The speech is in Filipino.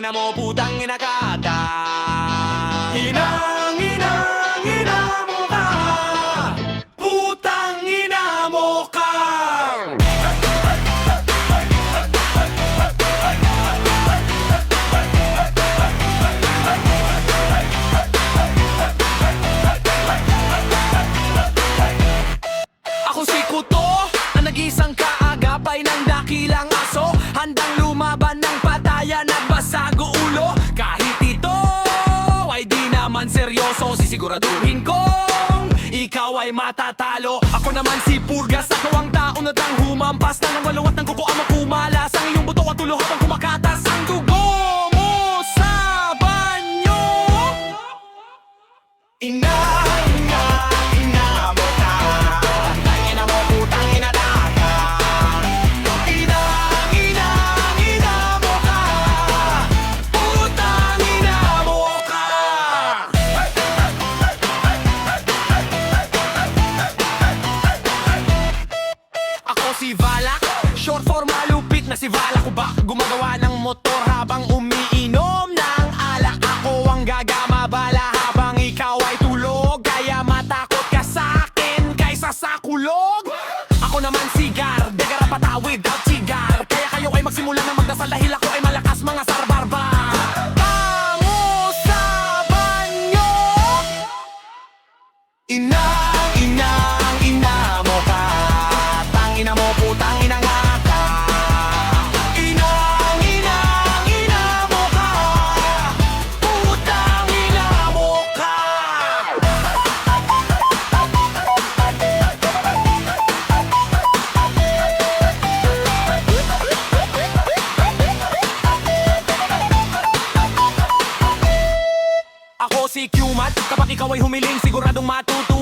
ina mo, putang ina ka. Inang ina mo ka. Putang ina mo ka. Ako si Kuto, na nag-isang kaagapay ng dakilang aso. Handang lumaban ng patayan at basago ulo. Kahit ito ay di naman seryoso, sisiguraduhin kong ikaw ay matatalo. Ako naman si Purgas, ako ang tao na tang humampas na ng waluwat ng kuko ang mapumalas. Ang iyong buto at tulo habang kumakatas ang dugo mo sa banyo. Ina mo ka. Ina mo, putang ina ka. Ina mo ka. Putang ina mo ka. Ako si Valak, short for malupit na si Valak. Ba gumagawa ng motor habang umiinom ng alak. Ako ang gagama bala habang ikaw ay tulog. Kaya matakot ka sa akin kaysa sa kulog. Ako naman si Gar, degara patawid at sigar. Kaya kayo ay magsimula na magdasal dahil ako ay malakas mga sarbarbar. Tamo sa banyo. Ina mo ka. Tangina mo, putang ina nga ka. Ina mo ka. Putang ina mo ka. Ako si Qmat, kapag ikaw ay humiling, siguradong matuto